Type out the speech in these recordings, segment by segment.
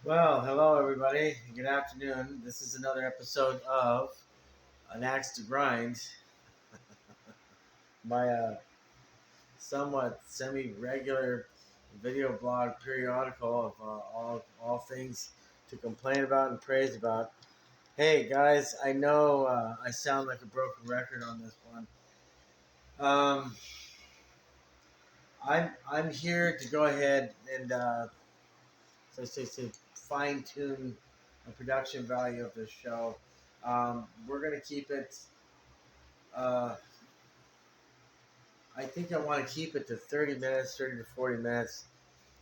Well, hello everybody. Good afternoon. This is another episode of AnAxeToGrind, my somewhat semi-regular video blog periodical of all things to complain about and praise about. Hey guys, I know I sound like a broken record on this one. Um, I'm here to go ahead and so fine tune the production value of this show. We're gonna keep it. Uh, I think I want to keep it to 30 minutes, 30 to 40 minutes.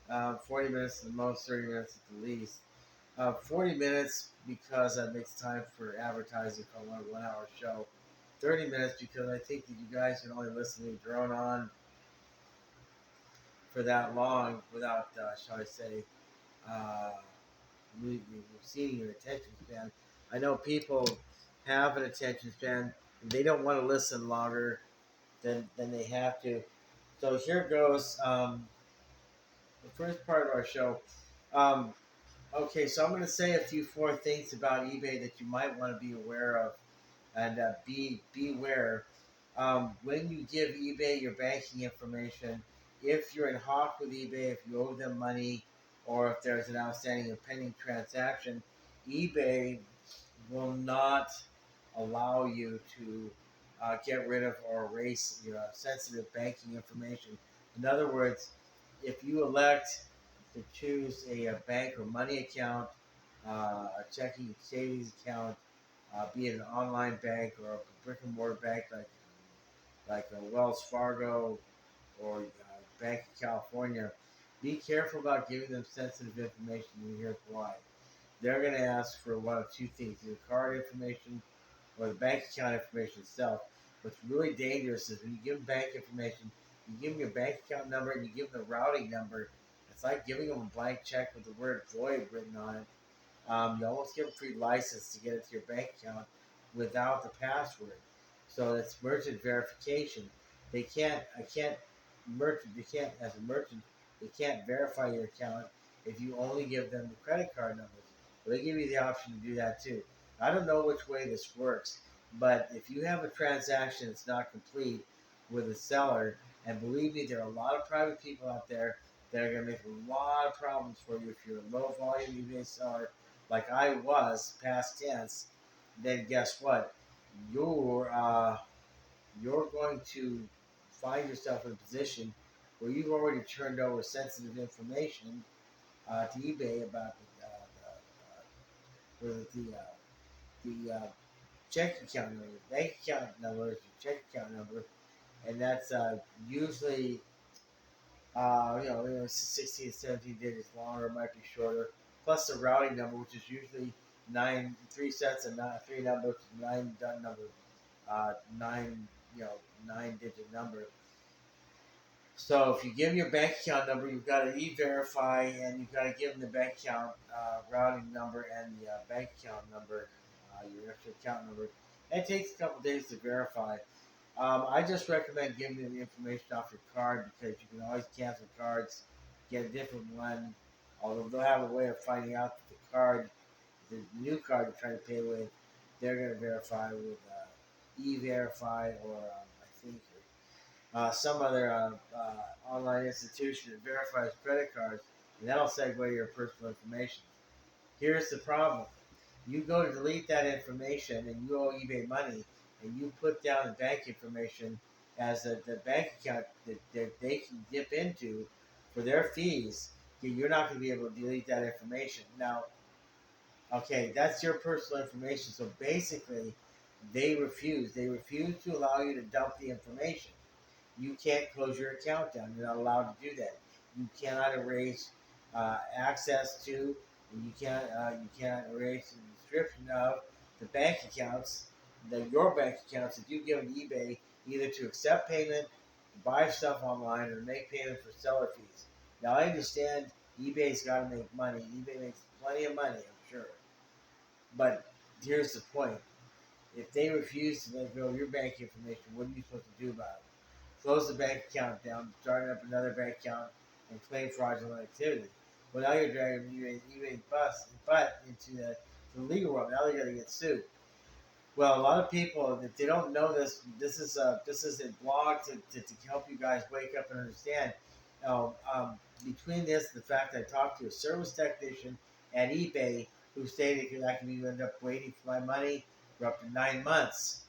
40 minutes at the most, 30 minutes at the least. 40 minutes because that makes time for advertising for a 1 hour show. 30 minutes because I think that you guys can only listen to me drone on for that long without, shall I say, uh, exceeding your attention span. I know people have an attention span and they don't want to listen longer than they have to. So here goes. The first part of our show. Um, okay, so I'm going to say a few four things about eBay that you might want to be aware of, and beware when you give eBay your banking information. If you're in hawk with eBay, if you owe them money, or if there's an outstanding or pending transaction, eBay will not allow you to get rid of or erase your sensitive banking information. In other words, if you elect to choose a bank or money account, a checking savings account, be it an online bank or a brick and mortar bank like a Wells Fargo or Bank of California, be careful about giving them sensitive information. And here's why: they're going to ask for one of two things: either card information or the bank account information itself. What's really dangerous is when you give them bank information, you give them your bank account number and you give them the routing number. It's like giving them a blank check with the word void written on it. You almost give them free license to get into your bank account without the password. So it's merchant verification. I can't, as a merchant, they can't verify your account if you only give them the credit card numbers. But they give you the option to do that too. I don't know which way this works, but if you have a transaction that's not complete with a seller, and believe me, there are a lot of private people out there that are going to make a lot of problems for you if you're a low volume eBay seller like I was, past tense, then guess what? You're you're going to find yourself in a position where you've already turned over sensitive information to eBay about the checking account number, bank account number, your check account number, and that's usually 16, 17 digits longer, it might be shorter. Plus the routing number, which is usually three sets of three numbers, nine number, nine, 9 digit number. So if you give them your bank account number, you've got to e-verify, and you've got to give them the bank account routing number and the bank account number, your extra account number. And it takes a couple days to verify. I just recommend giving them the information off your card because you can always cancel cards, get a different one. Although they'll have a way of finding out that the new card you're trying to pay with, they're going to verify with e-verify or I think some other online institution that verifies credit cards, and that'll segue your personal information. Here's the problem: you go to delete that information, and you owe eBay money, and you put down the bank information as the bank account that they can dip into for their fees. You're not going to be able to delete that information. Now, okay, that's your personal information. So basically, they refuse. They refuse to allow you to dump the information. You can't close your account down. You're not allowed to do that. You cannot erase access to, and you cannot erase the description of the bank accounts, your bank accounts that you give to eBay, either to accept payment, buy stuff online, or make payment for seller fees. Now I understand eBay's got to make money. eBay makes plenty of money, I'm sure. But here's the point: if they refuse to let go of your bank information, what are you supposed to do about it? Close the bank account down, start up another bank account, and claim fraudulent activity. Well, now you're dragging eBay butt into the legal world. Now they're going to get sued. Well, a lot of people, if they don't know this, this is a blog to help you guys wake up and understand. Between this, the fact I talked to a service technician at eBay who stated that I can end up waiting for my money for up to 9 months.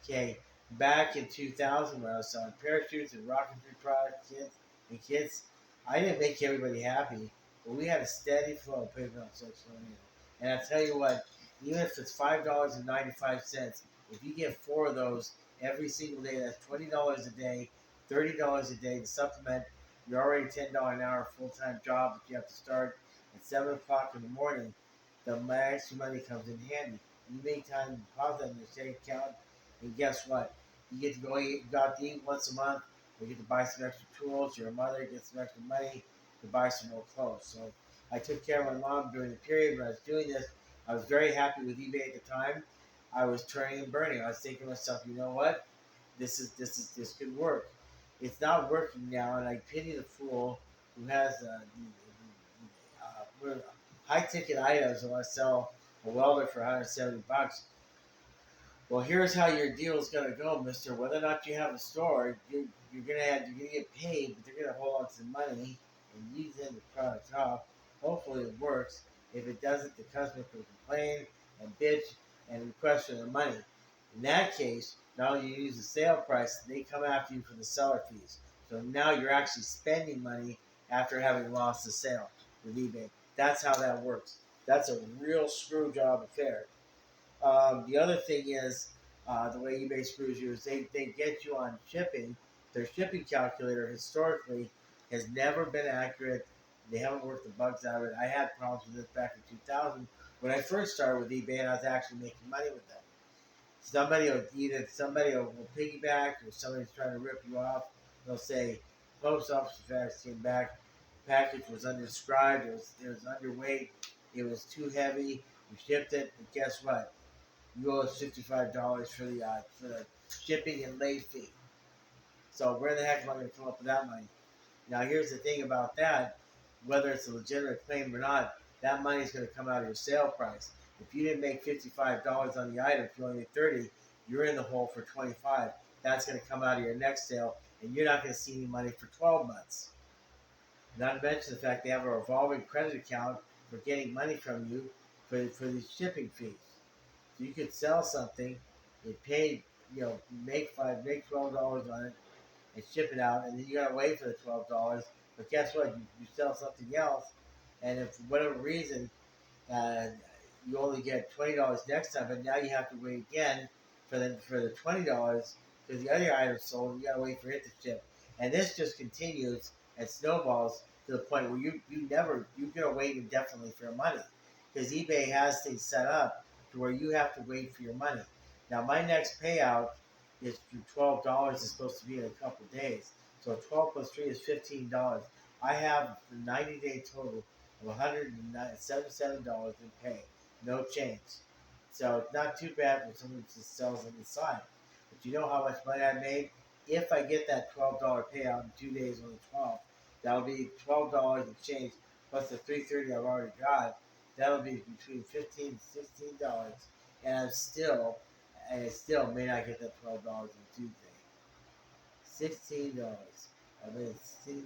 Okay, back in 2000 when I was selling parachutes and rocketry products, kids, I didn't make everybody happy, but we had a steady flow of paper on social media. And I tell you what, even if it's $5.95, if you get four of those every single day, that's $20 a day, $30 a day to supplement your already $10 an hour full time job that you have to start at 7 o'clock in the morning. The extra money comes in handy. You make time to deposit in your savings account, and guess what? You get to go out to eat once a month. You get to buy some extra tools. Your mother gets some extra money to buy some more clothes. So I took care of my mom during the period when I was doing this. I was very happy with eBay at the time. I was turning and burning. I was thinking to myself, you know what? This could work. It's not working now, and I pity the fool who has high ticket items and want to sell a welder for $170. Well, here's how your deal is going to go, Mister. Whether or not you have a store, you're gonna get paid, but they're gonna hold on to the money and use it to product off. Hopefully, it works. If it doesn't, the customer can complain and bitch and request for their money. In that case, not only you use the sale price, they come after you for the seller fees. So now you're actually spending money after having lost the sale with eBay. That's how that works. That's a real screw job affair. The other thing is the way eBay screws you is they get you on shipping. Their shipping calculator historically has never been accurate. They haven't worked the bugs out of it. I had problems with this back in 2000 when I first started with eBay and I was actually making money with them. Somebody will piggyback or somebody's trying to rip you off. They'll say, post office fax came back, the package was undescribed, it was underweight, it was too heavy, we shipped it, but guess what? You owe us $55 for the shipping and late fee. So where the heck am I going to come up with that money? Now here's the thing about that: whether it's a legitimate claim or not, that money is going to come out of your sale price. If you didn't make $55 on the item, if you only made 30, you're in the hole for 25. That's going to come out of your next sale, and you're not going to see any money for 12 months. Not to mention the fact they have a revolving credit account for getting money from you for these shipping fees. So you could sell something, get paid, make $12 on it, and ship it out, and then you gotta wait for the $12. But guess what? You sell something else, and if for whatever reason uh, you only get $20 next time, but now you have to wait again for the $20 because the other item sold. You gotta wait for it to ship, and this just continues and snowballs to the point where you're gonna wait indefinitely for your money because eBay has things set up to where you have to wait for your money. Now my next payout is $12 is supposed to be in a couple of days, so 12 plus 3 is $15. I have the 90-day total of $177 in pay, no change. So it's not too bad for someone who just sells on the side. But you know how much money I made? If I get that $12 payout in 2 days on the 12th, that'll be $12 in change plus the $330 I've already got. That'll be between $15 and $16, and I still may not get that $12 on Tuesday. $16. I made $16.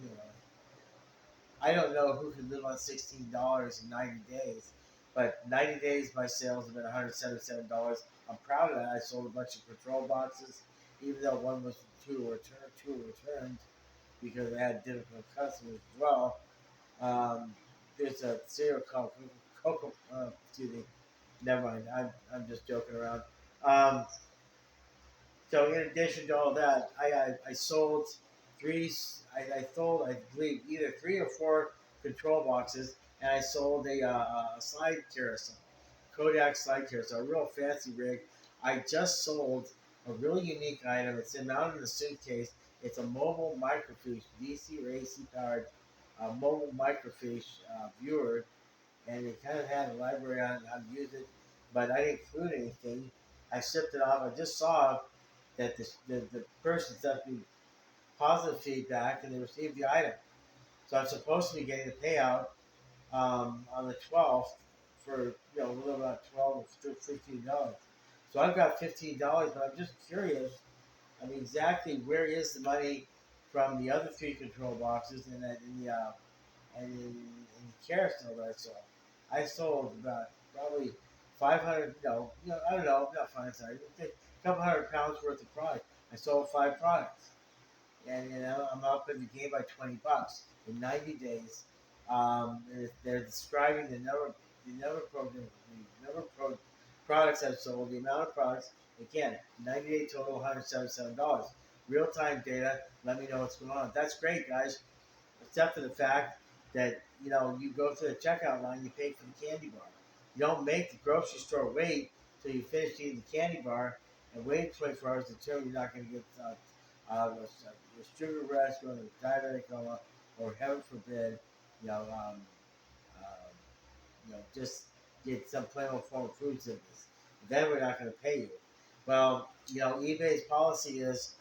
I don't know who can live on $16 in 90 days, but 90 days my sales have been $177. I'm proud of that. I sold a bunch of control boxes, even though one was two returned because I had difficult customers as well. There's a cereal called Cocoa. Excuse me. Never mind. I'm just joking around. Um, so in addition to all that, I sold three. I sold I believe either 3 or 4 control boxes, and I sold a slide carousel, Kodak slide carousel, a real fancy rig. I just sold a really unique item. It's mounted in a suitcase. It's a mobile microfiche, DC or AC powered mobile microfiche viewer, and it kind of had a library on how to use it, but I didn't include anything. I shipped it off. I just saw that the person sent me positive feedback and they received the item. So I'm supposed to be getting the payout on the 12th for a little about $12 to $15. So I've got $15, but I'm just curious. I mean, exactly where is the money from the other three control boxes and in the carousel that I sold? I sold about probably 500. I don't know, not 500. Sorry, a couple £100 worth of product. I sold 5 products, and I'm up in the game by $20 in 90 days. They're describing the number of products I've sold, the amount of products. Again, 90-day total, $177. Real time data. Let me know what's going on. That's great, guys. Except for the fact that you go through the checkout line, you pay for the candy bar. You don't make the grocery store wait till you finish eating the candy bar and wait 24 hours to determine you're not going to get a sugar rush, going to diabetic coma, or heaven forbid, you know, um, um, just get some plain old form of food sickness. Then we're not going to pay you. Well, eBay's policy is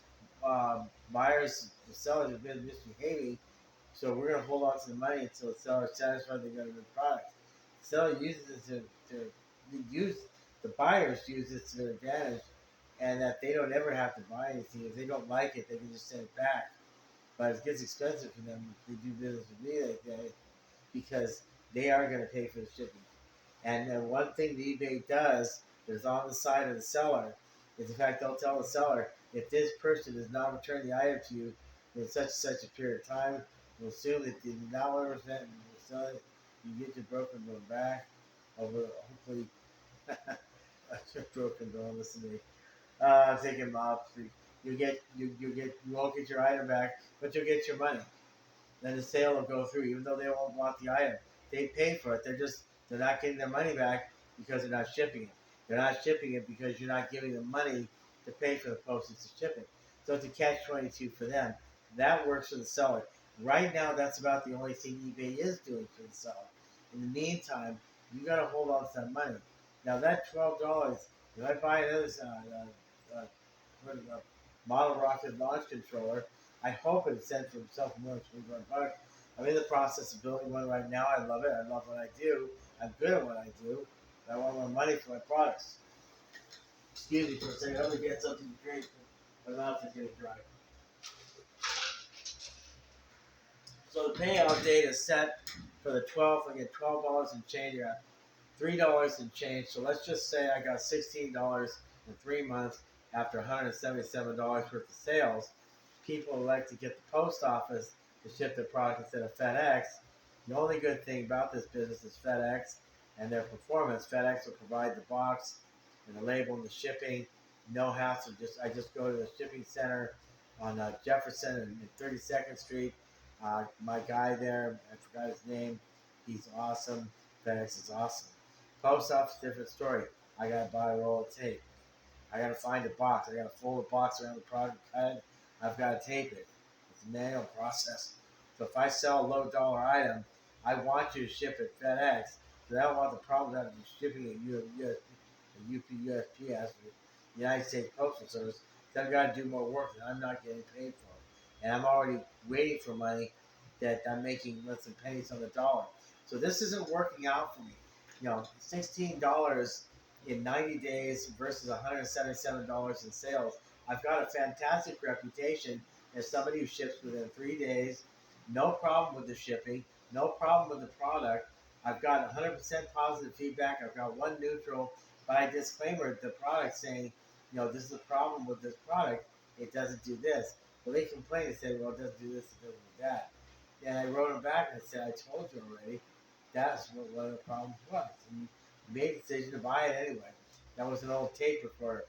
buyers, the sellers have been misbehaving, so we're going to hold on to the money until the seller is satisfied they got a good product. The seller uses it to use the buyers use it to their advantage, and that they don't ever have to buy anything. If they don't like it, they can just send it back. But it gets expensive for them if they do business with me like that because they are going to pay for the shipping. And then one thing that eBay does is on the side of the seller is in fact they'll tell the seller if this person does not return the item to you in such and such a period of time, we'll assume that they did not represent and we'll sell it. You get your broken bone back. Over hopefully your broken bone. Listen to me. I'm thinking, Bob, you won't get your item back, but you'll get your money. Then the sale will go through, even though they won't want the item. They paid for it. They're not getting their money back because they're not shipping it. They're not shipping it because you're not giving them money to pay for the postage to ship it. So it's a catch-22 for them. That works for the seller. Right now, that's about the only thing eBay is doing for the seller. In the meantime, you got to hold on to that money. Now that $12, if I buy another model rocket launch controller, I hope it's sent for itself more than 25 bucks. I'm in the process of building one right now. I love it. I love what I do. I'm good at what I do. I want more money for my products. Excuse me for a second. I'm going to get something to drink. My mouth is getting dry. So the payout date is set for the 12th. I get $12 and change. I got $3 and change. So let's just say I got $16 in 3 months after $177 worth of sales. People like to get the post office to ship their product instead of FedEx. The only good thing about this business is FedEx and their performance. FedEx will provide the box and the label and the shipping. No hassle. I just go to the shipping center on Jefferson and 32nd Street. My guy there, I forgot his name. He's awesome. FedEx is awesome. Post office, different story. I gotta buy a roll of tape. I gotta find a box. I gotta fold the box around the product, cut it. I've gotta tape it. It's a manual process. So if I sell a low dollar item, I want you to ship it FedEx. So I don't want the problem of shipping at USPS, the United States Postal Service. So I've got to do more work that I'm not getting paid for. And I'm already waiting for money that I'm making less than pennies on the dollar. So this isn't working out for me. $16 in 90 days versus $177 in sales. I've got a fantastic reputation as somebody who ships within 3 days. No problem with the shipping. No problem with the product. I've got 100% positive feedback. I've got one neutral, but I disclaimer the product saying, this is the problem with this product. It doesn't do this. Well, they complain and say, well, it doesn't do this, it doesn't do that. And I wrote them back and said, I told you already. That's what one of the problems was. And you made a decision to buy it anyway. That was an old tape recorder.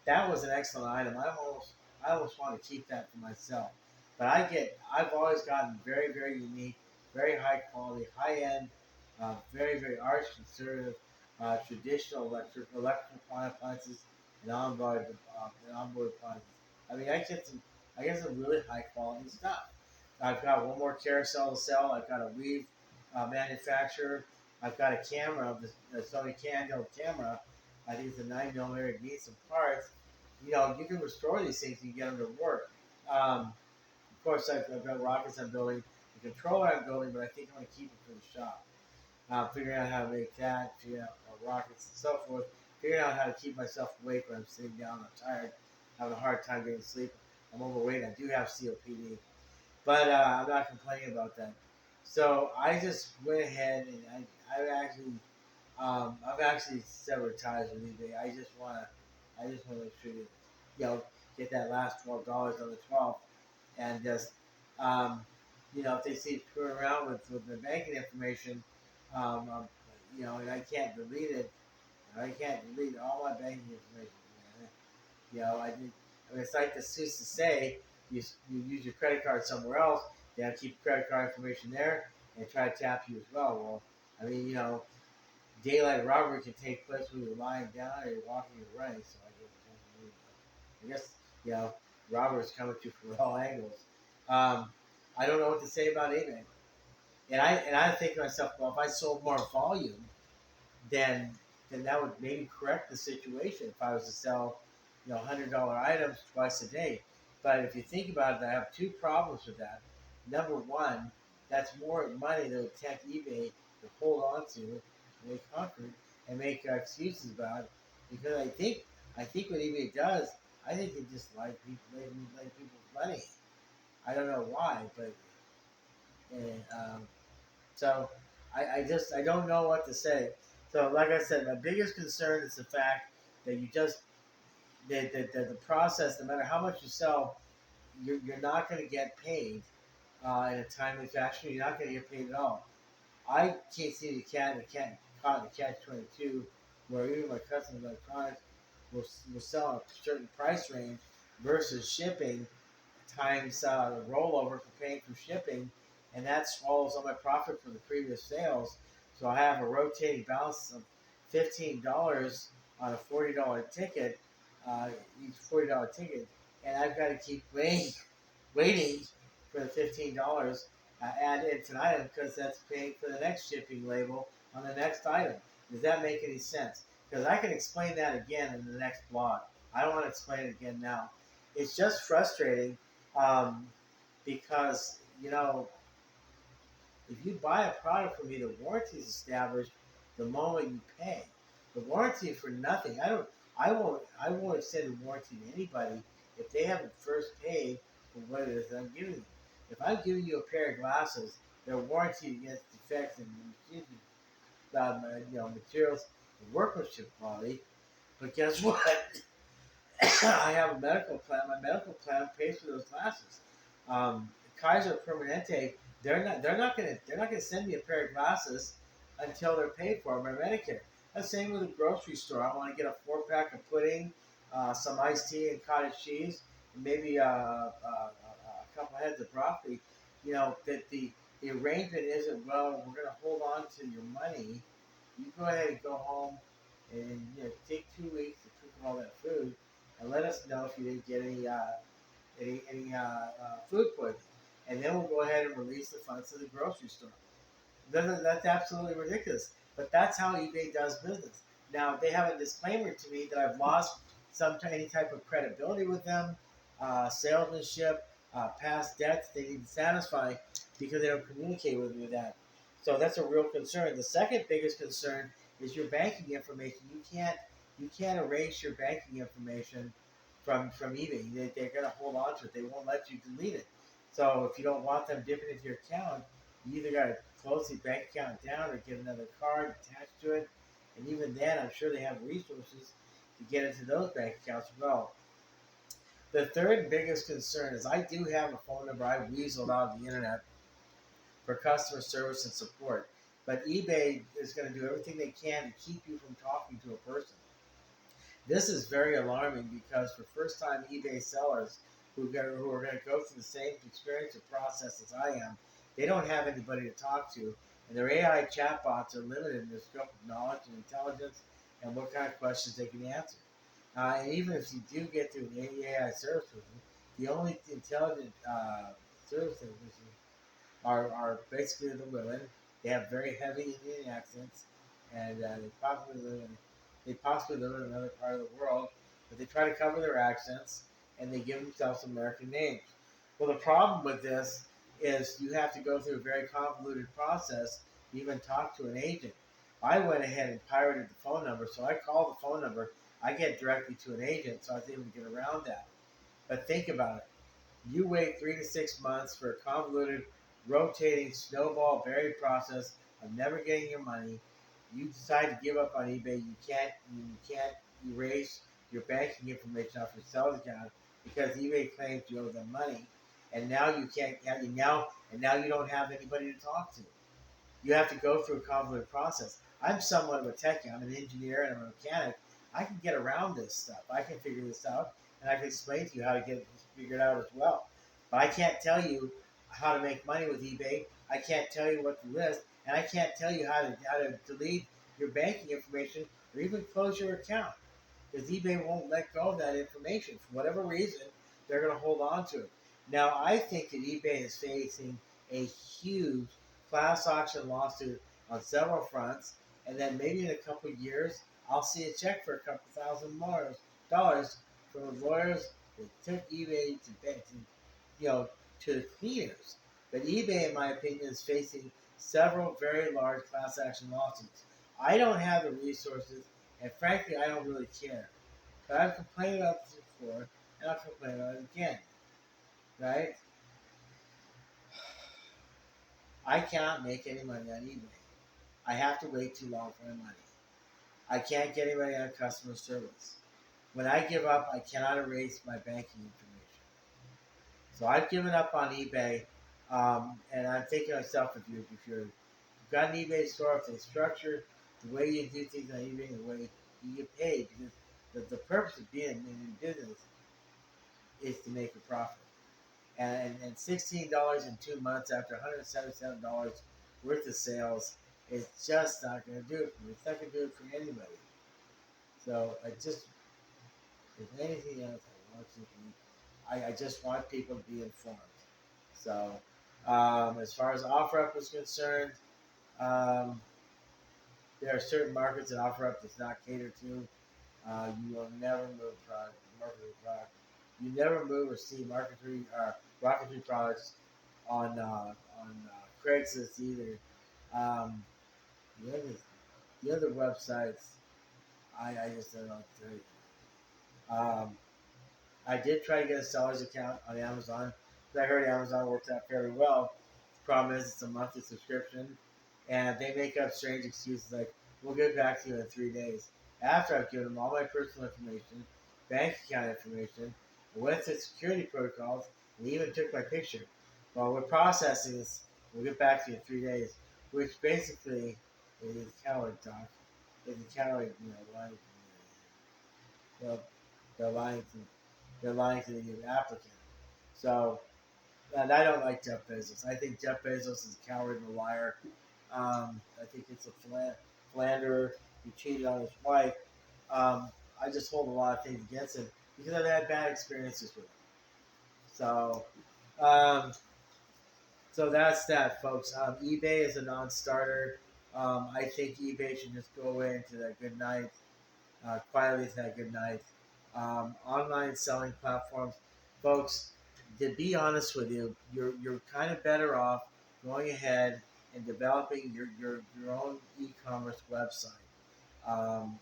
That was an excellent item. I almost want to keep that for myself. But I've always gotten very, very unique, very high quality, high end, very, very arch conservative, traditional electrical appliances and onboard appliances. I mean, I get some really high quality stuff. I've got one more carousel to sell. I've got a weave manufacturer. I've got a camera, the Sony handheld camera. I think it's a 9mm. It needs some parts. You can restore these things and get them to work. Of course, I've got rockets I'm building to the controller I'm building, but I think I'm going to keep it for the shop. Figuring out how to make that, figuring out rockets and so forth, figuring out how to keep myself awake when I'm sitting down, I'm tired, having a hard time getting sleep. I'm overweight. I do have COPD, but I'm not complaining about that. So I just went ahead and I've actually severed ties with eBay. I just want to make sure that, you know, get that last $12 on the 12th, and just, um, if they see screwing around with the banking information, um, and I can't delete it. I can't delete all my banking information. Man. I mean, it's like this used to say, you use your credit card somewhere else, they have to keep credit card information there and try to tap you as well. Well, I mean, daylight robbery can take place when you're lying down or you're walking or running. So I guess robbers come at you from all angles. Um, I don't know what to say about eBay, and I think to myself, well, if I sold more volume, then that would maybe correct the situation if I was to sell, $100 items twice a day. But if you think about it, I have two problems with that. Number one, that's more money that would tempt eBay to hold on to, make comfort, and make excuses about it. Because I think what eBay does, I think they just like people's money. I don't know why, but so I don't know what to say. So like I said, my biggest concern is the fact that you just the process, no matter how much you sell, you're not going to get paid in a timely fashion. You're not going to get paid at all. I can't see caught in a catch-22 where even my custom electronics will sell a certain price range versus shipping times rollover for paying for shipping, and that swallows all my profit from the previous sales. So I have a rotating balance of $15 on a $40 ticket, each $40 ticket, and I've got to keep waiting for the $15 add into an item because that's paying for the next shipping label on the next item. Does that make any sense? Because I can explain that again in the next blog. I don't want to explain it again now. It's just frustrating um, because if you buy a product from me, the warranty is established the moment you pay. The warranty is for nothing. I won't extend a warranty to anybody if they haven't first paid for what it is that I'm giving them. If I'm giving you a pair of glasses, they're warranted against defects and materials and workmanship quality. But guess what? I have a medical plan. My medical plan pays for those glasses. Kaiser Permanente, they're not gonna send me a pair of glasses until they're paid for by Medicare. The same with a grocery store. I want to get a 4-pack of pudding, some iced tea and cottage cheese, and maybe a couple heads of broccoli. That the arrangement isn't, well, we're gonna hold on to your money. You go ahead and go home and take 2 weeks to cook all that food, and let us know if you didn't get any food poisoning, and then we'll go ahead and release the funds to the grocery store. That's absolutely ridiculous. But that's how eBay does business. Now they have a disclaimer to me that I've lost any type of credibility with them, salesmanship, past debts they need to satisfy because they don't communicate with me with that. So that's a real concern. The second biggest concern is your banking information. You can't erase your banking information from eBay. They're going to hold on to it. They won't let you delete it. So if you don't want them dipping into your account, you either got to close the bank account down or get another card attached to it. And even then, I'm sure they have resources to get into those bank accounts as well. The third biggest concern is I do have a phone number I weaseled out of the internet for customer service and support. But eBay is going to do everything they can to keep you from talking to a person. This is very alarming because for first-time eBay sellers who are going to go through the same experience or process as I am, they don't have anybody to talk to, and their AI chatbots are limited in their scope of knowledge and intelligence and what kind of questions they can answer. And even if you do get through the AI service with them, the only intelligent services are basically the women. They have very heavy Indian accents, and they possibly live in another part of the world, but they try to cover their accents and they give themselves American names. Well, the problem with this is you have to go through a very convoluted process to even talk to an agent. I went ahead and pirated the phone number, so I call the phone number, I get directly to an agent, so I was able to get around that. But think about it. You wait 3 to 6 months for a convoluted, rotating snowball berry process of never getting your money. You decide to give up on eBay. You can't erase your banking information off your seller's account because eBay claims you owe them money, and now you can't. And now you don't have anybody to talk to. You have to go through a convoluted process. I'm somewhat of a techie. I'm an engineer and I'm a mechanic. I can get around this stuff. I can figure this out, and I can explain to you how to get it figured out as well. But I can't tell you how to make money with eBay. I can't tell you what to list, and I can't tell you how to delete your banking information or even close your account because eBay won't let go of that information for whatever reason. They're going to hold on to it. Now, I think that eBay is facing a huge class action lawsuit on several fronts, and then maybe in a couple of years, I'll see a check for a couple thousand more dollars from the lawyers that took eBay you know, to the cleaners. But eBay, in my opinion, is facing several very large class action lawsuits. I don't have the resources, and frankly, I don't really care. But I've complained about this before, and I'll complain about it again. Right? I cannot make any money on eBay. I have to wait too long for my money. I can't get anybody on customer service. When I give up, I cannot erase my banking information. So I've given up on eBay, and I'm thinking to myself, if you've got an eBay store, if they structure the way you do things on eBay, the way you get paid, because the purpose of being in business is to make a profit. And $16 in 2 months after $177 worth of sales is just not going to do it for me. It's not going to do it for anybody. So if anything else, I just want people to be informed. So as far as OfferUp is concerned, um, there are certain markets that OfferUp does not cater to. You will never move marketing product. You never move or see rocketry products on Craigslist either. Um, the other the other websites, I just don't know what to tell you. I did try to get a seller's account on Amazon because I heard Amazon works out fairly well. The problem is it's a monthly subscription, and they make up strange excuses like, "We'll get back to you in 3 days." After I've given them all my personal information, bank account information, I went through security protocols, and even took my picture. Well, we're processing this. We'll get back to you in 3 days, which basically is coward talk. It's a coward, lying. They're, they're lying to they're lying to the applicant. So, and I don't like Jeff Bezos. I think Jeff Bezos is a coward and a liar. I think it's a philanderer. He cheated on his wife. Um, I just hold a lot of things against him because I've had bad experiences with him. So, um, so that's that, folks. eBay is a non-starter. I think eBay should just go into that good night, quietly to that good night. Online selling platforms, folks. To be honest with you, you're kind of better off going ahead and developing your own e-commerce website.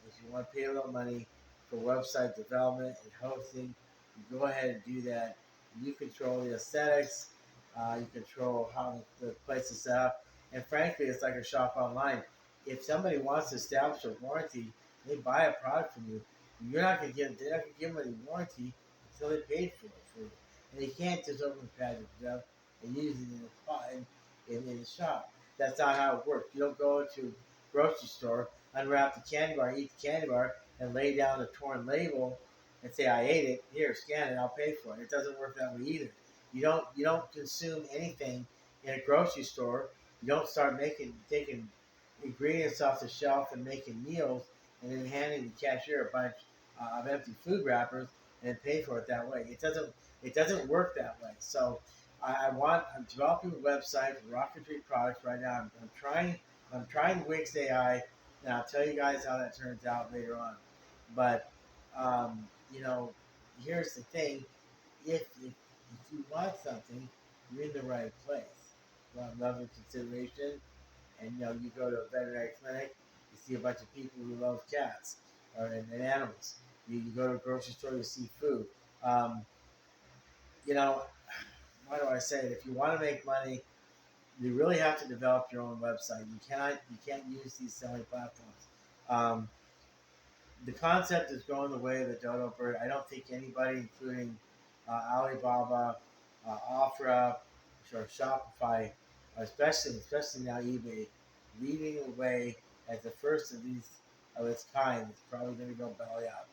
If you want to pay a little money for website development and hosting, you go ahead and do that. You control the aesthetics. You control how the place is set up. And frankly, it's like a shop online. If somebody wants to establish a warranty, they buy a product from you. They're not going to give them any warranty until they paid for it. And they can't just open the package up and use it in the shop. That's not how it works. You don't go into a grocery store, unwrap the candy bar, eat the candy bar, and lay down a torn label and say, "I ate it. Here, scan it. I'll pay for it." It doesn't work that way either. You don't consume anything in a grocery store. You don't start taking ingredients off the shelf and making meals and then handing the cashier a bunch of empty food wrappers and pay for it that way. It doesn't work that way. So I'm developing a website for rocketry products right now. I'm trying Wix AI, and I'll tell you guys how that turns out later on. But um, you know, here's the thing: if you want something, you're in the right place. You want love and consideration, and you go to a veterinary clinic, you see a bunch of people who love cats and animals. You go to a grocery store, you see food. Um, you know, why do I say it? If you want to make money, you really have to develop your own website. You can't use these selling platforms. Um, the concept is going the way of the dodo bird. I don't think anybody, including Alibaba, OfferUp, or Shopify, especially now eBay, leading the way as the first of these of its kind. It's probably going to go belly up.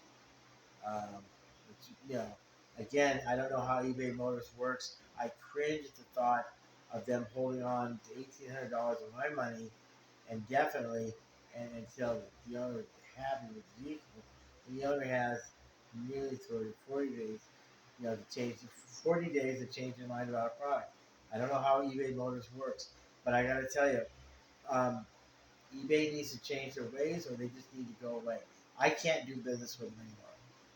Which, again, I don't know how eBay Motors works. I cringe at the thought of them holding on to $1,800 of my money indefinitely and until the owner is happy with the vehicle. And the owner has nearly 40 days, to change 40 days to change their mind about a product. I don't know how eBay Motors works, but I got to tell you, um, eBay needs to change their ways, or they just need to go away. I can't do business with them anymore.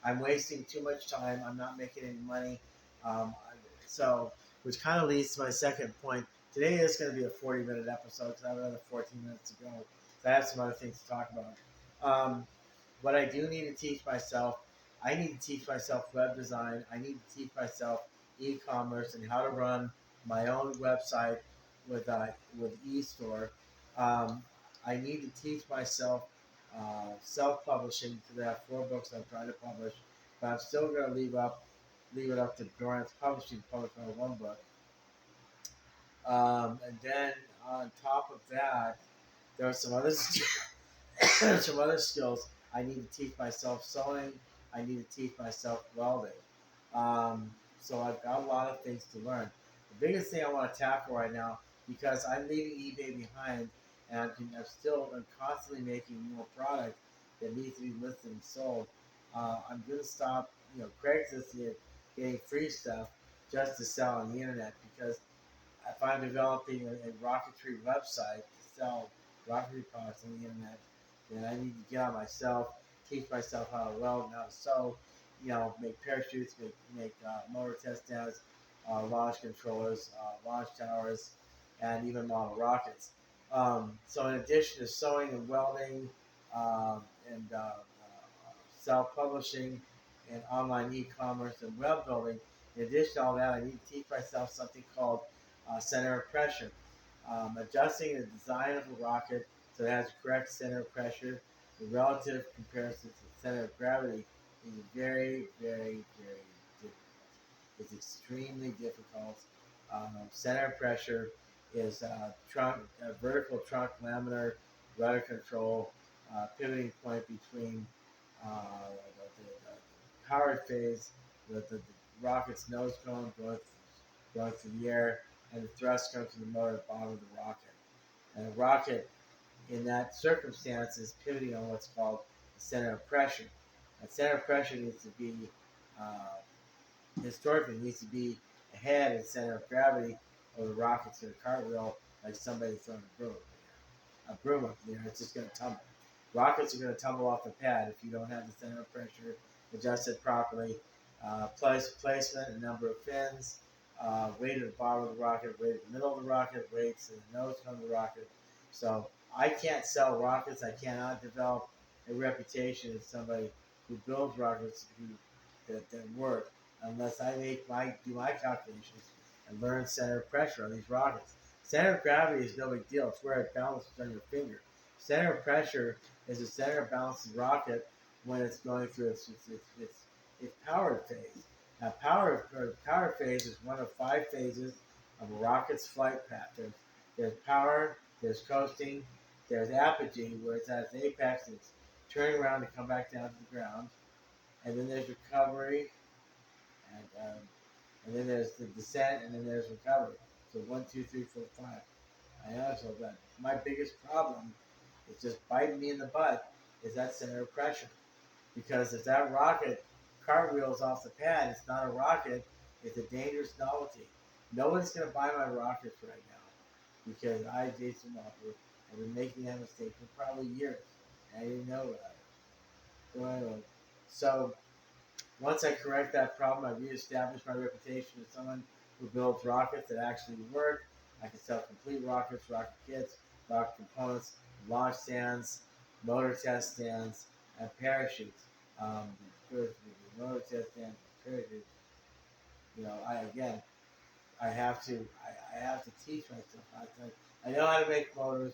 I'm wasting too much time. I'm not making any money. Um, so, which kind of leads to my second point. Today is going to be a 40-minute episode because I have another 14 minutes to go. So I have some other things to talk about. What I do need to teach myself, I need to teach myself web design. I need to teach myself e-commerce and how to run my own website with eStore. Um, I need to teach myself self-publishing because I have 4 books I'm trying to publish, but I'm still going to leave it up to Dorrance Publishing to publish my one book. And then on top of that, there are some other some other skills. I need to teach myself sewing. I need to teach myself welding. Um, so I've got a lot of things to learn. The biggest thing I want to tackle right now, because I'm leaving eBay behind, and I'm constantly making more product that needs to be listed and sold. I'm going to stop, Craigslist getting free stuff just to sell on the internet because if I'm developing a rocketry website to sell rocketry products on the internet, then I need to get on myself, teach myself how to weld and how to sew, make parachutes, make motor test stands, launch controllers, launch towers, and even model rockets. So in addition to sewing and welding and self-publishing and online e-commerce and web building, in addition to all that, I need to teach myself something called center of pressure. Adjusting the design of a rocket so it has the correct center of pressure. The relative comparison to the center of gravity is very, very, very difficult. It's extremely difficult. Center of pressure is vertical trunk laminar rudder control, pivoting point between the powered phase, the rocket's nose cone going through the air, and the thrust comes from the motor at the bottom of the rocket. And the rocket, in that circumstance, is pivoting on what's called the center of pressure. That center of pressure needs to be, historically, needs to be ahead of the center of gravity, or the rocket's going to cartwheel like somebody throwing a broom up in the air. It's just going to tumble. Rockets are going to tumble off the pad if you don't have the center of pressure adjusted properly. Placement and number of fins, weight at the bottom of the rocket, weight at the middle of the rocket, weights in the nose of the rocket. So I can't sell rockets. I cannot develop a reputation as somebody who builds rockets that work unless I do my calculations and learn center of pressure on these rockets. Center of gravity is no big deal. It's where it balances on your finger. Center of pressure is the center of balance of the rocket when it's going through its powered phase. Now, power phase is one of 5 phases of a rocket's flight path. There's power, there's coasting, there's apogee, where it's at its apex and it's turning around to come back down to the ground, and then there's recovery, and then there's the descent, and then there's recovery. So 1, 2, 3, 4, 5. I know so that my biggest problem is just biting me in the butt is that center of pressure. Because if that rocket cartwheels off the pad, it's not a rocket, it's a dangerous novelty. No one's going to buy my rockets right now because I, Jason Walker, have been making that mistake for probably years. And I didn't know about it. So anyway, once I correct that problem, I reestablish my reputation as someone who builds rockets that actually work. I can sell complete rockets, rocket kits, rocket components, launch stands, motor test stands, and parachutes. Um, the motor test stand, parachutes. I have to I have to teach myself how to. I know how to make motors.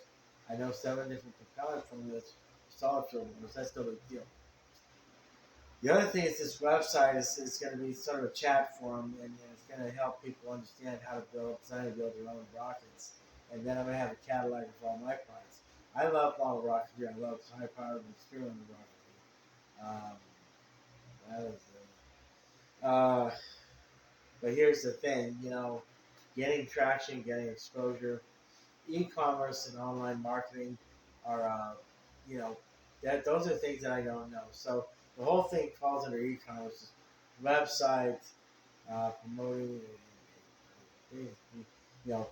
I know 7 different propellant formulas, solid fuel motors. That's no big deal. The other thing is this website is going to be sort of a chat forum, and it's going to help people understand how to design and build their own rockets. And then I'm going to have a catalog of all my parts. I love model rocketry. I love high-powered material rocketry. That is, but here's the thing, getting traction, getting exposure, e-commerce and online marketing are, you know, that those are things that I don't know. So the whole thing falls under e-commerce, website, promoting,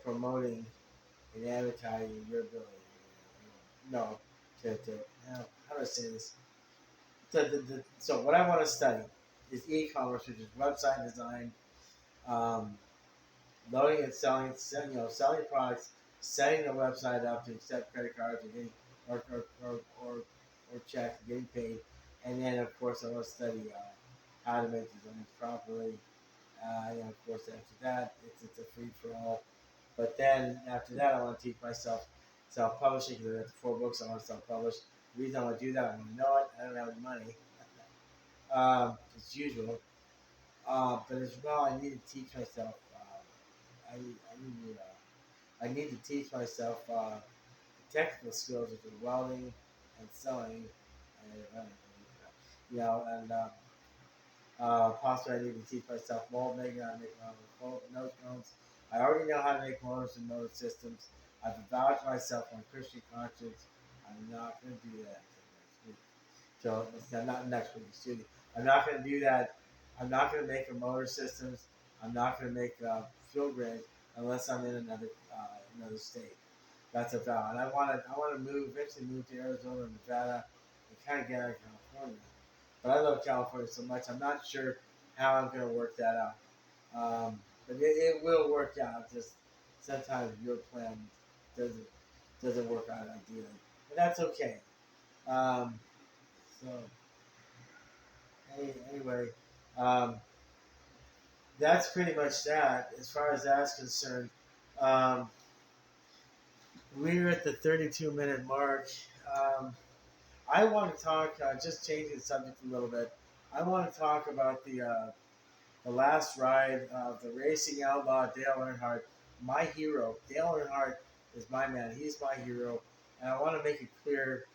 promoting and advertising your ability. No, to how do I say this? So what I want to study is e-commerce, which is website design, um, loading and selling products, setting the website up to accept credit cards or getting or checks, getting paid, and then of course I want to study how to make designs properly. Of course after that it's a free for all. But then after that I want to teach myself self publishing because I got the 4 books I want to self publish. The reason I want to do that, I want to know it. I don't have any money, as usual. But as well, I need to teach myself. I need to teach myself technical skills, which are welding and sewing, and possibly I need to teach myself mold making. I make my own nose cones. I already know how to make motors and motor systems. I've vowed to myself on Christian conscience, I'm not going to do that until next week. So it's not next week, excuse me. I'm not going to do that. I'm not going to make a motor systems. I'm not going to make fuel grades unless I'm in another state. That's a vow, and I want to eventually move to Arizona and Nevada and kind of get out of California. But I love California so much. I'm not sure how I'm going to work that out. But it will work out. Just sometimes your plan doesn't doesn't work out ideally, but that's okay. Um, so anyway, um, that's pretty much that. As far as that's concerned, um, we're at the 32-minute mark. Um, I want to talk, just changing the subject a little bit. I want to talk about the last ride of the racing outlaw Dale Earnhardt, my hero. Dale Earnhardt is my man. He's my hero, and I want to make it clear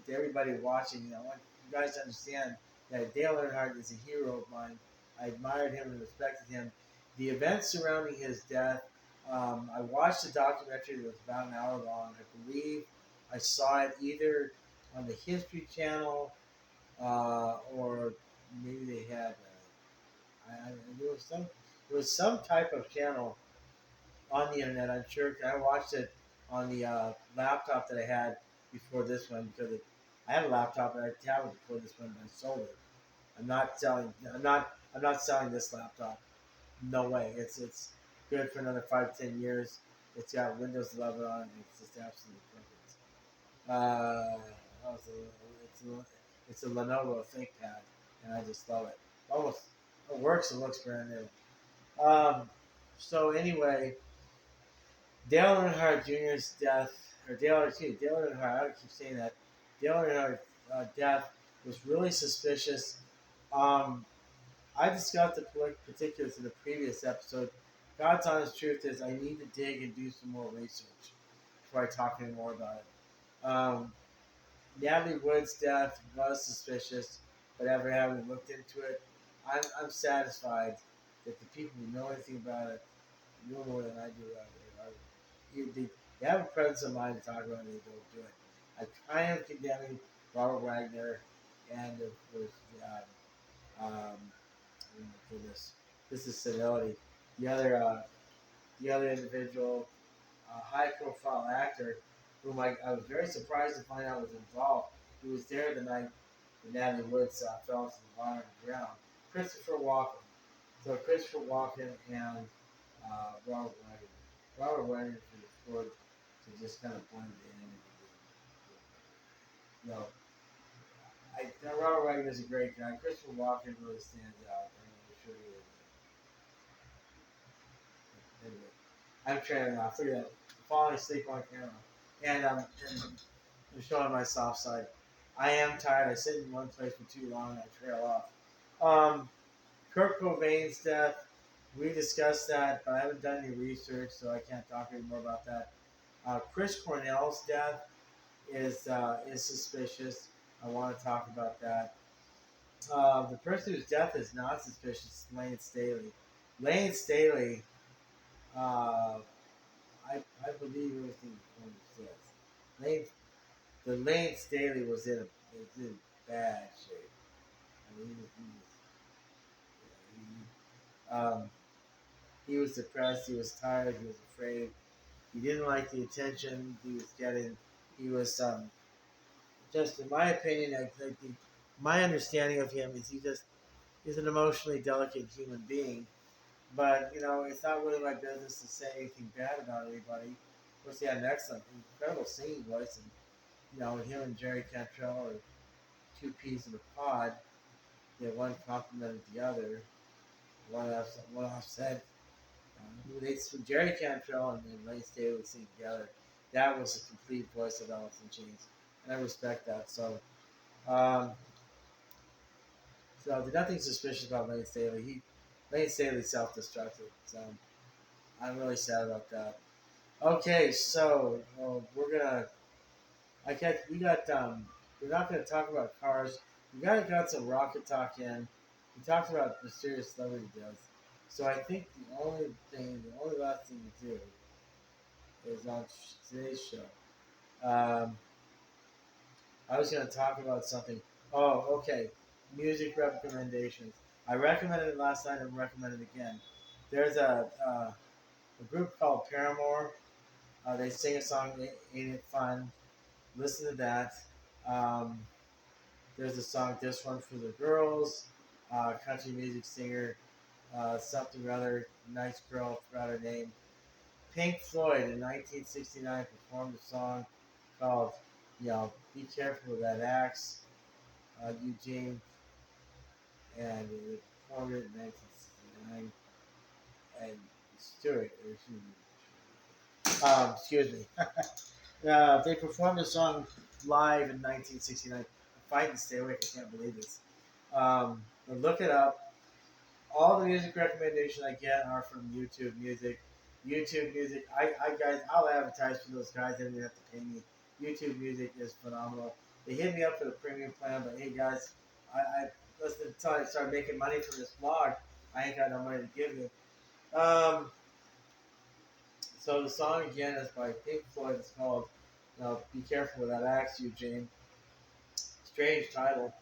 to everybody watching. I want you guys to understand that Dale Earnhardt is a hero of mine. I admired him and respected him. The events surrounding his death. I watched a documentary that was about an hour long. I believe I saw it either on the History Channel or maybe they had. There was some type of channel on the internet. I'm sure I watched it on the laptop that I had before this one because I had a laptop and I had a tablet before this one, but I sold it. I'm not selling. I'm not selling this laptop. No way. It's good for another 5 to 10 years. It's got Windows 11 on it. And it's just absolutely perfect. It's a Lenovo ThinkPad, and I just love it. Almost it works. It looks brand new. So anyway, Dale Earnhardt Jr.'s death, or Dale Earnhardt. I keep saying that. Dale Earnhardt's death was really suspicious. Um, I discussed the particulars in the previous episode. God's honest truth is, I need to dig and do some more research before I talk any more about it. Natalie Wood's death was suspicious, but after having looked into it, I'm satisfied that the people who know anything about it know more than I do about it. They have a presence of mind to talk about it, and they don't do it. I kind of condemning Robert Wagner and of course for this is civility. The other individual, high-profile actor, whom I was very surprised to find out was involved. He was there the night the Natalie Woods fell to the bottom of the ground. Christopher Walken. So Christopher Walken and Robert Wagner. Robert Wagner could afford to just kind of blend in. And, you know, Robert Wagner is a great guy. Christopher Walken really stands out. I mean, I'm sure he is. Anyway, I'm trailing off. Look at that. I'm falling asleep on camera. And I'm showing my soft side. I am tired. I sit in one place for too long and I trail off. Um, Kurt Cobain's death, we discussed that, but I haven't done any research, so I can't talk any more about that. Chris Cornell's death is suspicious. I want to talk about that. The person whose death is not suspicious is Lane Staley. Lane Staley, uh, I believe everything he says. Lane, the Lane Staley was in bad shape. I mean, he was depressed. He was tired. He was afraid. He didn't like the attention he was getting. He was just, in my opinion, my understanding of him is he's an emotionally delicate human being. But it's not really my business to say anything bad about anybody. Of course, he had an excellent, incredible singing voice, and him and Jerry Cantrell are two peas in a pod. One complemented the other. One offset. Jerry Cantrell and Lane Staley would sing together. That was a complete voice of Alice in Chains, and I respect that. Um, so there's nothing suspicious about Lane Staley. Lane Staley's self-destructive, so I'm really sad about that. Okay, so we're gonna. I can't. We got. We're not gonna talk about cars. We got some rocket talk in. We talked about mysterious celebrity deaths. So I think the only last thing to do is on today's show. Um, I was going to talk about something. Oh, okay. Music recommendations. I recommended it last night. I'm recommending it again. There's a group called Paramore. They sing a song, Ain't It Fun? Listen to that. Um, there's a song, This One for the Girls. Country music singer, something or other, nice girl, forgot her name. Pink Floyd in 1969 performed a song called, Be Careful with That Axe, Eugene, and it performed it in 1969. And Stewart, excuse me, they performed the song live in 1969. I'm fighting to stay awake. I can't believe this. But look it up. All the music recommendations I get are from YouTube Music. YouTube Music, guys, I'll advertise for those guys. They don't even have to pay me. YouTube Music is phenomenal. They hit me up for the premium plan, but hey, guys, I listen until I start making money from this blog. I ain't got no money to give you. Um, so the song again is by Pink Floyd. It's called "Be Careful with That Axe, Eugene." Strange title.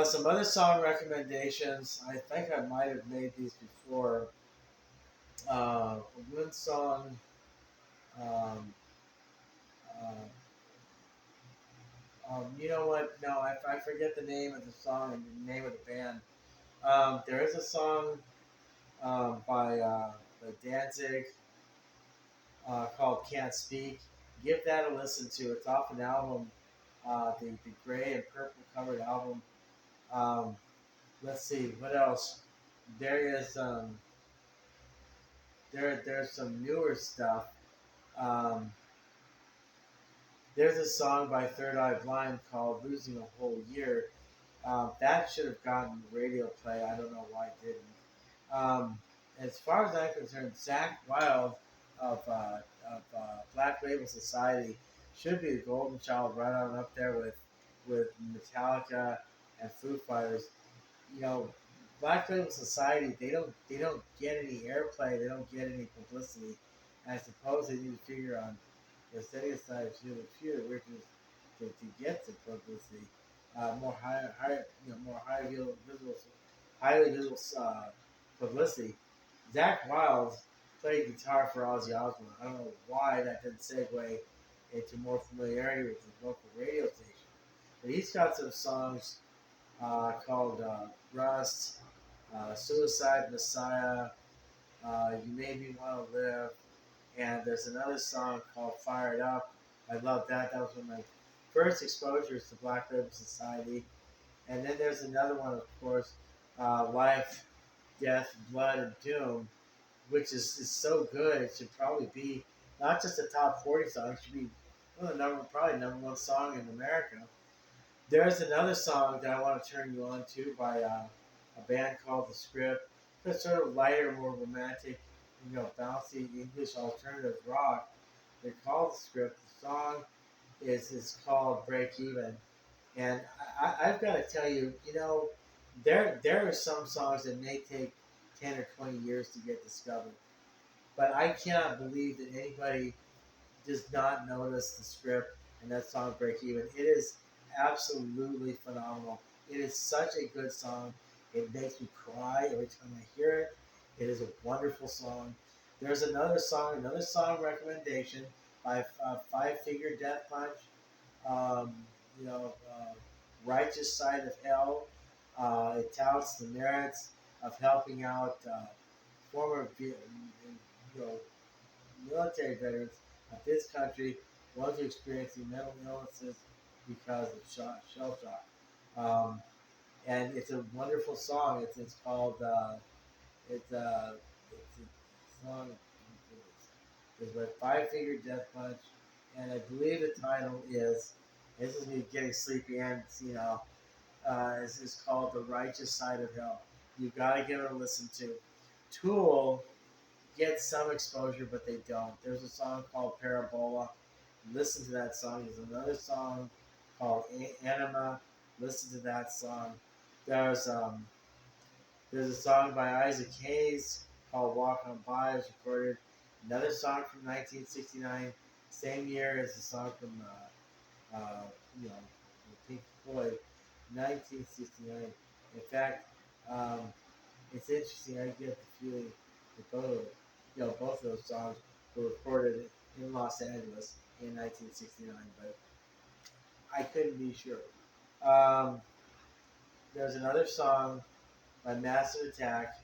Some other song recommendations. I think I might have made these before. One song. Um, uh, you know what? No, I forget the name of the song and the name of the band. There is a song by Danzig called "Can't Speak." Give that a listen to. It's off an album, the gray and purple covered album. Um, let's see what else. There is there's some newer stuff. Um, there's a song by Third Eye Blind called "Losing a Whole Year." That should have gotten radio play. I don't know why it didn't. Um, as far as I'm concerned, Zach Wild of Black Label Society should be the golden child, right on up there with Metallica and Foo Fighters. You know, Black Label Society, they don't get any airplay, they don't get any publicity. And I suppose they need to figure on setting aside a few of the riches to get the publicity, more highly visible publicity. Zach Wild played guitar for Ozzy Osbourne. I don't know why that didn't segue into more familiarity with the local radio station, but he's got some songs called Rust, Suicide Messiah, You Made Me Want to Live, and there's another song called Fired Up. I love that. That was one of my first exposures to Black Label Society. And then there's another one, of course, Life, Death, Blood, and Doom, which is so good. It should probably be not just a top 40 song, it should be probably number one song in America. There's another song that I want to turn you on to by a band called The Script. It's sort of lighter, more romantic, bouncy English alternative rock. They're called The Script. The song is called Break Even. And I've got to tell you, there are some songs that may take 10 or 20 years to get discovered. But I cannot believe that anybody does not notice The Script and that song Break Even. It is absolutely phenomenal. It is such a good song. It makes me cry every time I hear it. It is a wonderful song. There's another song recommendation by Five Finger Death Punch. Um, you know, uh, Righteous Side of Hell. It touts the merits of helping out former know, military veterans of this country, ones who are experiencing mental illnesses because of shell shock. And it's a wonderful song. It's called it's a song. It's by Five Finger Death Punch, and I believe the title is. This is me getting sleepy, and this is called "The Righteous Side of Hell." You gotta give it a listen to. Tool get some exposure, but they don't. There's a song called Parabola. Listen to that song. There's another song called Anima. Listen to that song. There's um, there's a song by Isaac Hayes called Walk On By. It was recorded. Another song from 1969, same year as the song from uh, you know Pink Floyd, 1969. In fact, um, it's interesting. I get the feeling that both of those songs were recorded in Los Angeles in 1969, but I couldn't be sure. Um, there's another song by Massive Attack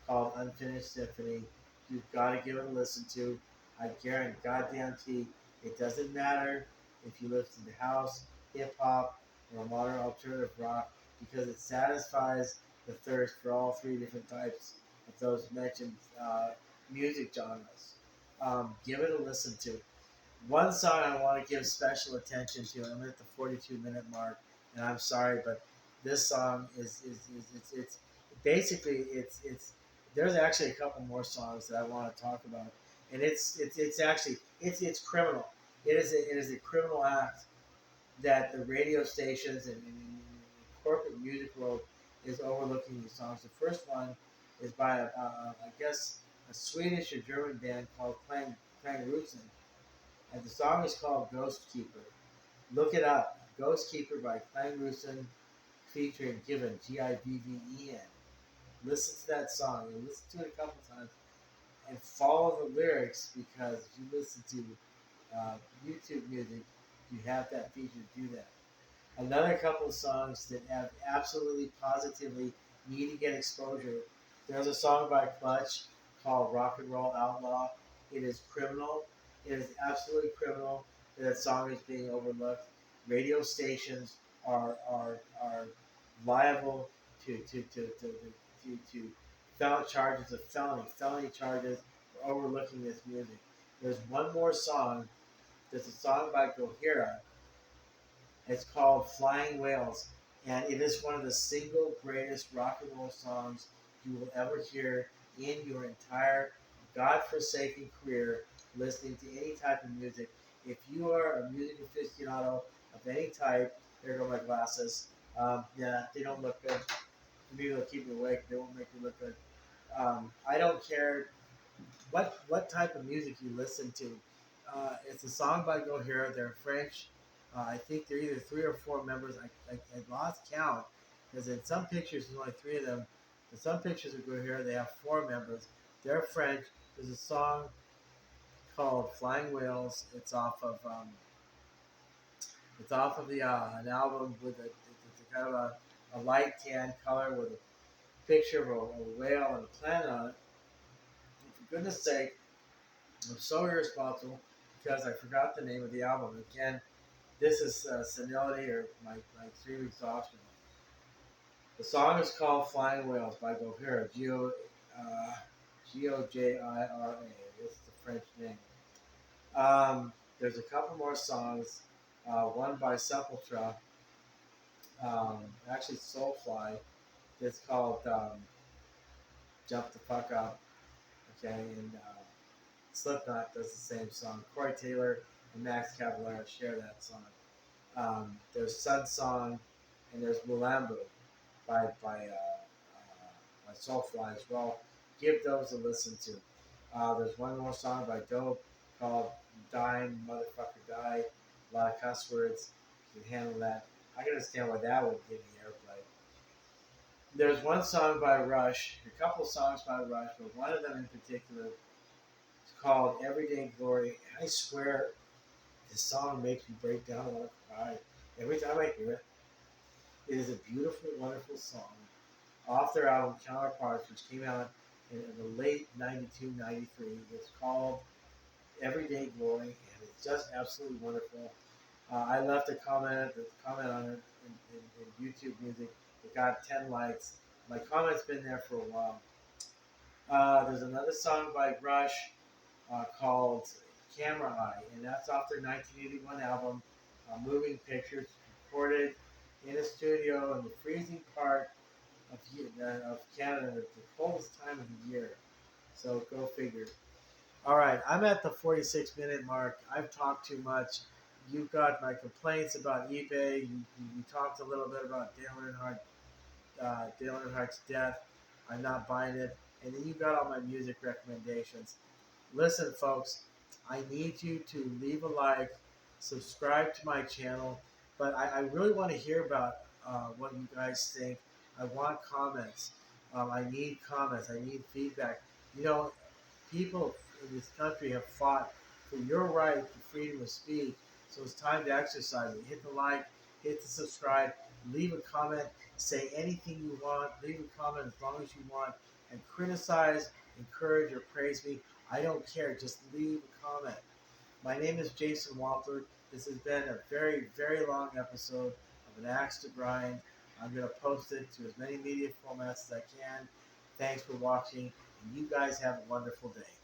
called Unfinished Symphony. You've got to give it a listen to. I guarantee it doesn't matter if you listen to house, hip hop, or modern alternative rock because it satisfies the thirst for all three different types of those mentioned music genres. Give it a listen to. One song I want to give special attention to. I'm at the 42-minute mark, and I'm sorry, but this song it's basically it's there's actually a couple more songs that I want to talk about, and it's actually it's criminal. It is a criminal act that the radio stations and the corporate music world is overlooking these songs. The first one is by I guess a Swedish or German band called Klang Rutsen, and the song is called Ghost Keeper. Look it up. Ghost Keeper by Klang Rutsen featuring Given, Givven. Listen to that song and listen to it a couple times and follow the lyrics because if you listen to YouTube music, you have that feature to do that. Another couple of songs that have absolutely positively need to get exposure. There's a song by Clutch called Rock and Roll Outlaw. It is criminal. It is absolutely criminal that that song is being overlooked. Radio stations are liable to charges of felony charges for overlooking this music. There's one more song. There's a song by Gohira. It's called Flying Whales, and it is one of the single greatest rock and roll songs you will ever hear in your entire godforsaken career listening to any type of music. If you are a music aficionado of any type, there go my glasses. Yeah, they don't look good. Maybe they'll keep me awake. They won't make me look good. I don't care what type of music you listen to. It's a song by Gohira. They're French. I think they're either three or four members. I lost count because in some pictures there's only three of them. In some pictures of Gohira they have four members. They're French. There's a song called "Flying Whales." It's off of the an album with it's a kind of a light tan color with a picture of a whale and a planet on it. goodness sake, I'm so irresponsible because I forgot the name of the album. Again, this is Senility, or my 3 weeks off. The song is called Flying Whales by Gojira, Gojira. It's the French name. There's a couple more songs. One by Sepultura, actually Soulfly. It's called Jump the Fuck Up. Okay, and Slipknot does the same song. Corey Taylor and Max Cavalera share that song. There's Sun Song, and there's Mulambo by Soulfly as well. Give those a listen to. There's one more song by Dope called "Dying Motherfucker Die." A lot of cuss words. You can handle that. I can understand why that would give me airplay. There's one song by Rush, a couple songs by Rush, but one of them in particular is called "Everyday Glory." I swear, this song makes me break down and want to cry every time I hear it. It is a beautiful, wonderful song off their album Counterparts, which came out in the late 92, 93. It's called Everyday Glory, and it's just absolutely wonderful. I left a comment on it in YouTube Music. It got 10 likes. My comment's been there for a while. There's another song by Rush called Camera Eye, and that's off their 1981 album, Moving Pictures, recorded in a studio in the freezing part of Canada at the coldest time of the year. So go figure. All right, I'm at the 46-minute mark. I've talked too much. You've got my complaints about eBay. You talked a little bit about Dale Earnhardt's death. I'm not buying it. And then you got all my music recommendations. Listen, folks, I need you to leave a like, subscribe to my channel, but I really want to hear about what you guys think. I want comments. I need comments. I need feedback. You know, people in this country have fought for your right to freedom of speech, so it's time to exercise it. Hit the like, hit the subscribe, leave a comment, say anything you want, leave a comment as long as you want, and criticize, encourage, or praise me. I don't care. Just leave a comment. My name is Jason Wampler. This has been a very, very long episode of An Axe to Grind. I'm going to post it to as many media formats as I can. Thanks for watching, and you guys have a wonderful day.